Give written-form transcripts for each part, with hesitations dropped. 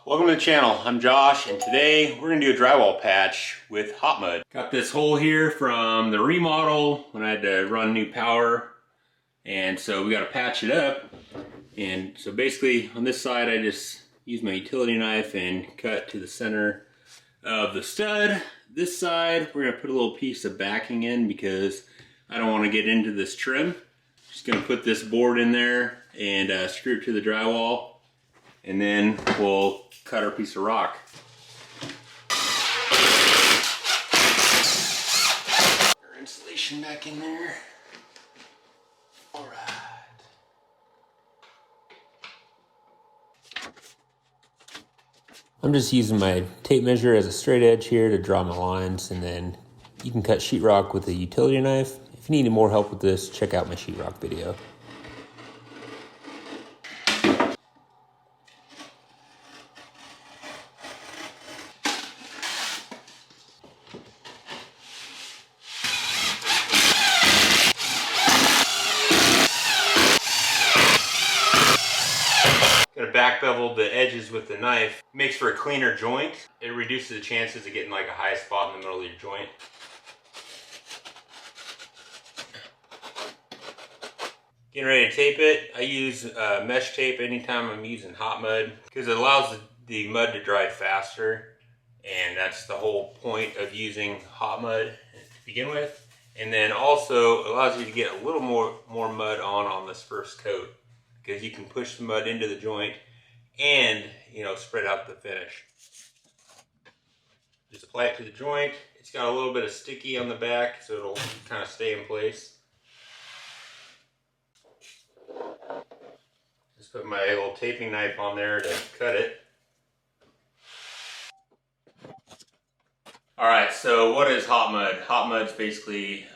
Welcome to the channel. I'm Josh, and today we're going to do a drywall patch with hot mud. Got this hole here from the remodel when I had to run new power, and so we got to patch it up. And so basically on this side I just use my utility knife and cut to the center of the stud. This side we're going to put a little piece of backing in because I don't want to get into this trim. Just going to put this board in there and screw it to the drywall. And then we'll cut our piece of rock. Our insulation back in there. All right. I'm just using my tape measure as a straight edge here to draw my lines, and then you can cut sheetrock with a utility knife. If you need any more help with this, check out my sheetrock video. Gonna back bevel the edges with the knife. Makes for a cleaner joint. It reduces the chances of getting like a high spot in the middle of your joint. Getting ready to tape it. I use mesh tape anytime I'm using hot mud because it allows the mud to dry faster, and that's the whole point of using hot mud to begin with. And then also it allows you to get a little more mud on this first coat, because you can push the mud into the joint and, you know, spread out the finish. Just apply it to the joint. It's got a little bit of sticky on the back, so it'll kind of stay in place. Just put my little taping knife on there to cut it. All right, so what is hot mud? Hot mud's basically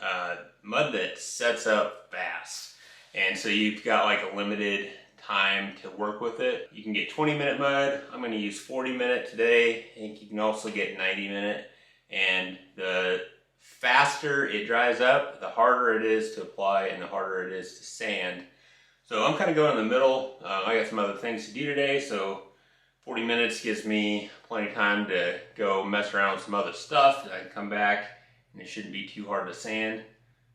mud that sets up fast. And so you've got like a limited time to work with it. You can get 20-minute mud. I'm going to use 40-minute today. I think you can also get 90-minute. And the faster it dries up, the harder it is to apply and the harder it is to sand. So I'm kind of going in the middle. I got some other things to do today, so 40 minutes gives me plenty of time to go mess around with some other stuff. I can come back and it shouldn't be too hard to sand.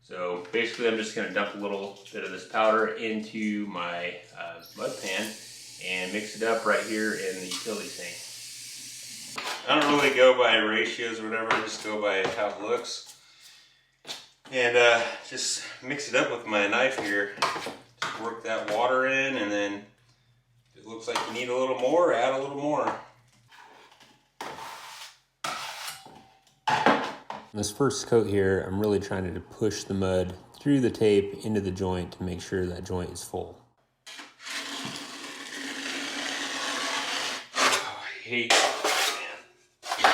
So basically I'm just going to dump a little bit of this powder into my mud pan and mix it up right here in the utility sink. I don't really go by ratios or whatever, I just go by how it looks. And just mix it up with my knife here. Just work that water in, and then if it looks like you need a little more, add a little more. This first coat here, I'm really trying to push the mud through the tape into the joint to make sure that joint is full. Oh, I hate that, man.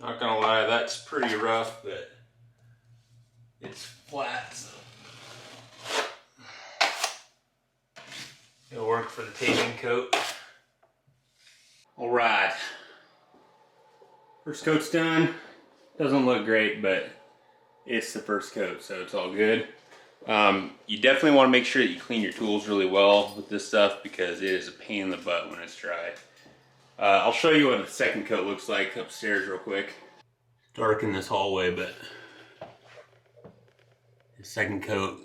Not gonna lie, that's pretty rough, but it's flat, so it'll work for the taping coat. All right, first coat's done. Doesn't look great, but it's the first coat, so it's all good. You definitely want to make sure that you clean your tools really well with this stuff, because it is a pain in the butt when it's dry. I'll show you what the second coat looks like upstairs real quick. Dark in this hallway, but the second coat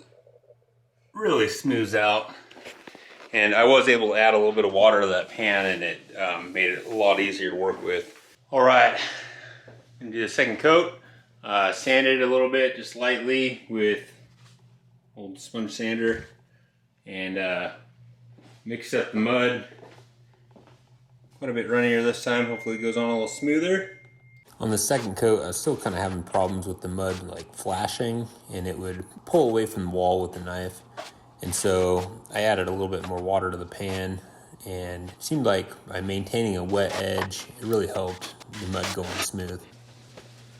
really smooths out. And I was able to add a little bit of water to that pan, and it made it a lot easier to work with. All right, I'm gonna do the second coat. Sand it a little bit, just lightly with old sponge sander, and mix up the mud. Quite a bit runnier this time. Hopefully it goes on a little smoother. On the second coat, I was still kind of having problems with the mud like flashing, and it would pull away from the wall with the knife. And so I added a little bit more water to the pan, and it seemed like by maintaining a wet edge, it really helped the mud going smooth.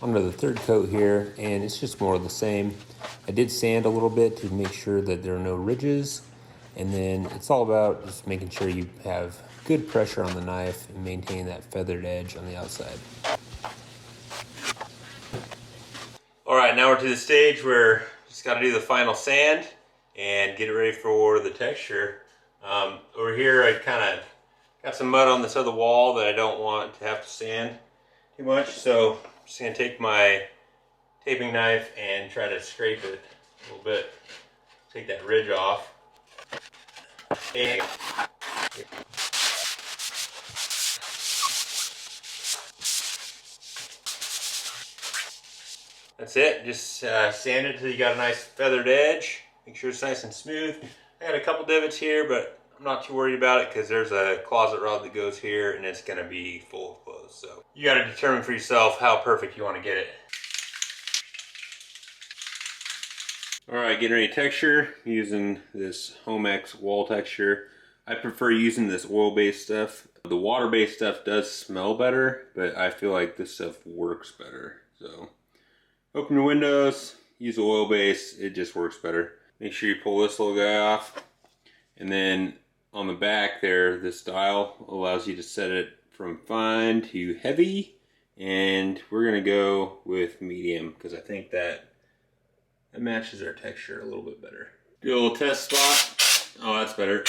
Onto the third coat here, and it's just more of the same. I did sand a little bit to make sure that there are no ridges, and then it's all about just making sure you have good pressure on the knife and maintain that feathered edge on the outside. All right, now we're to the stage where just got to do the final sand and get it ready for the texture. Over here, I kind of got some mud on this other wall that I don't want to have to sand too much, so I'm just gonna take my taping knife and try to scrape it a little bit, take that ridge off. And that's it. Just sand it until you got a nice feathered edge. Make sure it's nice and smooth. I got a couple divots here, but I'm not too worried about it because there's a closet rod that goes here and it's going to be full of clothes. So you got to determine for yourself how perfect you want to get it. All right, getting ready to texture using this Homex wall texture. I prefer using this oil-based stuff. The water-based stuff does smell better, but I feel like this stuff works better. So open your windows, use the oil base, it just works better. Make sure you pull this little guy off. And then on the back there, this dial allows you to set it from fine to heavy. And we're gonna go with medium because I think that matches our texture a little bit better. Do a little test spot. Oh, that's better.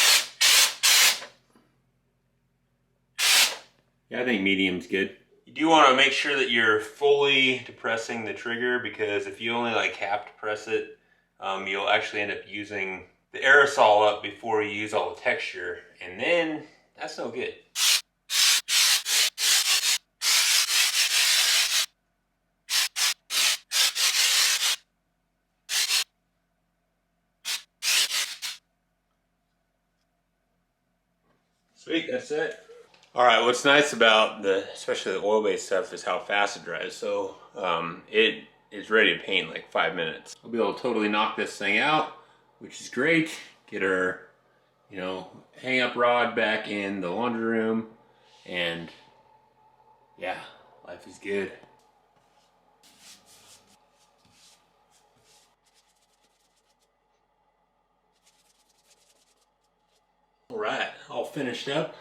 Yeah, I think medium's good. You do want to make sure that you're fully depressing the trigger, because if you only like half depress it, you'll actually end up using the aerosol up before you use all the texture, and then that's no good. Sweet, that's it. All right, what's nice about especially the oil-based stuff, is how fast it dries. So it is ready to paint in like 5 minutes. We'll be able to totally knock this thing out, which is great. Get our, hang up rod back in the laundry room, and yeah, life is good. All right, all finished up.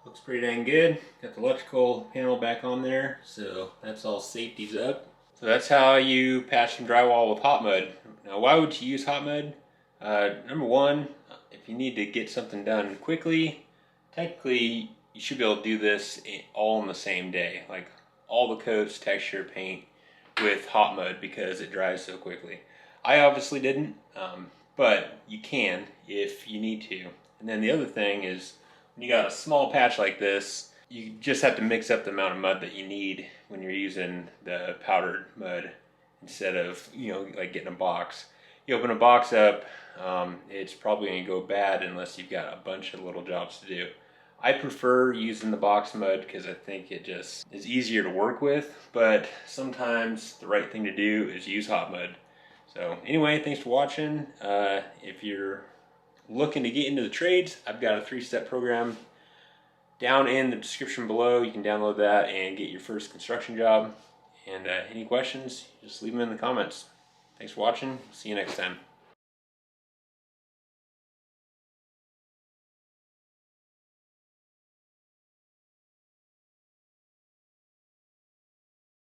Looks pretty dang good. Got the electrical panel back on there, so that's all safety's up. So that's how you patch some drywall with hot mud. Now, why would you use hot mud? Number one, if you need to get something done quickly, technically you should be able to do this all in the same day. Like all the coats, texture, paint with hot mud because it dries so quickly. I obviously didn't, but you can if you need to. And then the other thing is, when you got a small patch like this, you just have to mix up the amount of mud that you need when you're using the powdered mud instead of, like getting a box. You open a box up, it's probably going to go bad unless you've got a bunch of little jobs to do. I prefer using the box mud because I think it just is easier to work with, but sometimes the right thing to do is use hot mud. So anyway, thanks for watching. If you're looking to get into the trades, I've got a 3-step program down in the description below. You can download that and get your first construction job. And any questions, just leave them in the comments. Thanks for watching. See you next time.